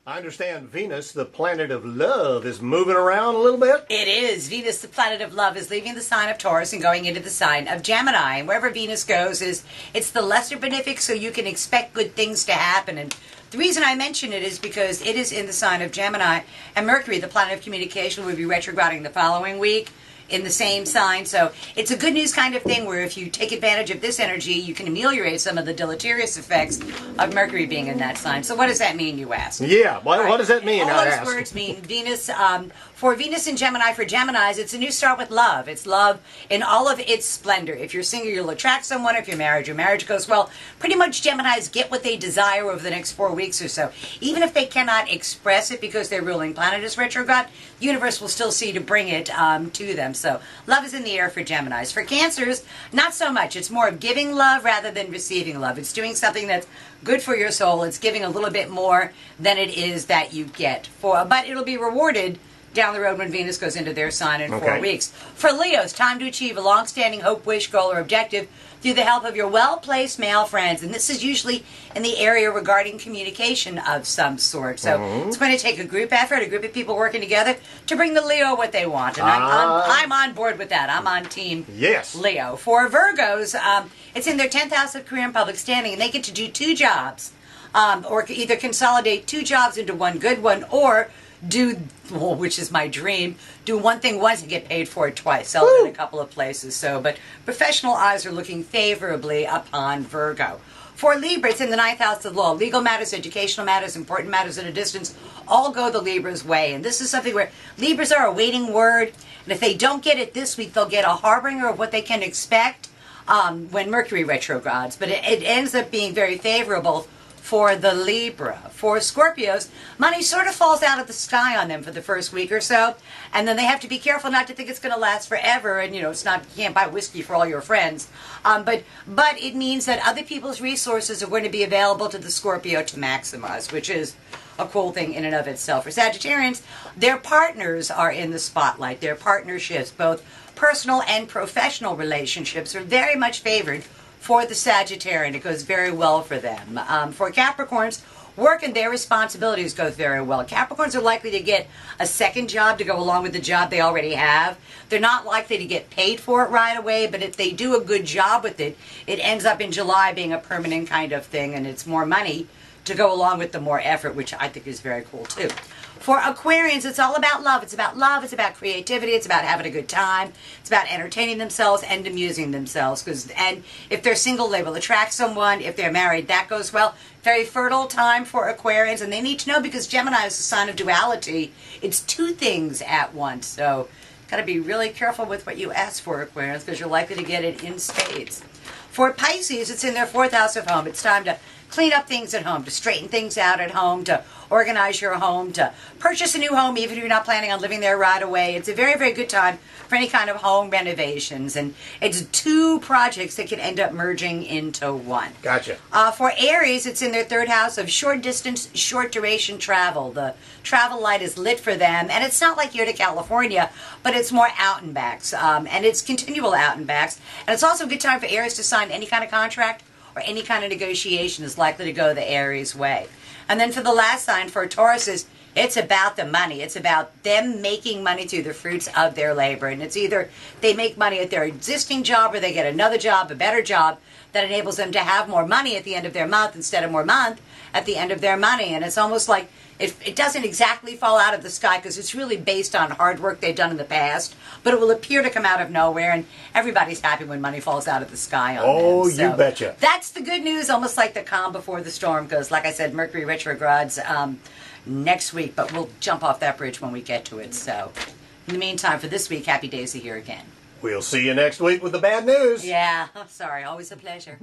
I understand Venus, the planet of love, is moving around a little bit. It is. Venus, the planet of love, is leaving the sign of Taurus and going into the sign of Gemini. And wherever Venus goes, it's the lesser benefic, so you can expect good things to happen. And the reason I mention it is because it is in the sign of Gemini, and Mercury, the planet of communication, will be retrograding the following week in the same sign. So it's a good news kind of thing where if you take advantage of this energy, you can ameliorate some of the deleterious effects of Mercury being in that sign. So what does that mean, you ask? Yeah, what does that mean? All those words mean Venus, for Venus and Gemini, for Geminis, it's a new start with love. It's love in all of its splendor. If you're single, you'll attract someone. If you're married, your marriage goes well. Pretty much Geminis get what they desire over the next 4 weeks or so. Even if they cannot express it because their ruling planet is retrograde, the universe will still see to bring it to them. So love is in the air for Geminis. For Cancers, not so much. It's more of giving love rather than receiving love. It's doing something that's good for your soul. It's giving a little bit more than it is that you get. But it'll be rewarded down the road when Venus goes into their sign in 4 weeks. For Leos, time to achieve a long-standing hope, wish, goal, or objective through the help of your well-placed male friends. And this is usually in the area regarding communication of some sort. So it's going to take a group effort, a group of people working together to bring the Leo what they want. And I'm on board with that. I'm on team Leo. For Virgos, it's in their 10th house of career and public standing, and they get to do 2 jobs. Or either consolidate 2 jobs into one good one, or do, well, which is my dream, do one thing once and get paid for it twice. Sell it in a couple of places. So, but professional eyes are looking favorably upon Virgo. For Libra, it's in the 9th house of law. Legal matters, educational matters, important matters at a distance, all go the Libra's way. And this is something where Libras are awaiting word. And if they don't get it this week, they'll get a harbinger of what they can expect when Mercury retrogrades. But it ends up being very favorable for the Libra. For Scorpios, money sort of falls out of the sky on them for the first week or so, and then they have to be careful not to think it's going to last forever. And it's not, you can't buy whiskey for all your friends, but it means that other people's resources are going to be available to the Scorpio to maximize, which is a cool thing in and of itself. For Sagittarians, their partners are in the spotlight. Their partnerships, both personal and professional relationships, are very much favored for the Sagittarian. It goes very well for them. For Capricorns, work and their responsibilities goes very well. Capricorns are likely to get a second job to go along with the job they already have. They're not likely to get paid for it right away, but if they do a good job with it, it ends up in July being a permanent kind of thing, and it's more money to go along with the more effort, which I think is very cool too. For Aquarians, it's all about love. It's about love. It's about creativity. It's about having a good time. It's about entertaining themselves and amusing themselves. And if they're single, they will attract someone. If they're married, that goes well. Very fertile time for Aquarians, and they need to know, because Gemini is a sign of duality. It's 2 things at once. So got to be really careful with what you ask for, Aquarians, because you're likely to get it in spades. For Pisces, it's in their 4th house of home. It's time to clean up things at home, to straighten things out at home, to organize your home, to purchase a new home even if you're not planning on living there right away. It's a very, very good time for any kind of home renovations. And it's 2 projects that can end up merging into one. Gotcha. For Aries, it's in their 3rd house of short distance, short duration travel. The travel light is lit for them. And it's not like here to California, but it's more out and backs. And it's continual out and backs. And it's also a good time for Aries to sign any kind of contract, or any kind of negotiation is likely to go the Aries way. And then for the last sign, for Tauruses, it's about the money. It's about them making money through the fruits of their labor. And it's either they make money at their existing job, or they get another job, a better job, that enables them to have more money at the end of their month instead of more month at the end of their money. And it's almost like it doesn't exactly fall out of the sky, because it's really based on hard work they've done in the past, but it will appear to come out of nowhere, and everybody's happy when money falls out of the sky on them. Oh, So you betcha. that's the good news, almost like the calm before the storm, because like I said, Mercury retrogrades next week, but we'll jump off that bridge when we get to it. So in the meantime, for this week, happy days are here again. We'll see you next week with the bad news. Yeah, sorry, always a pleasure.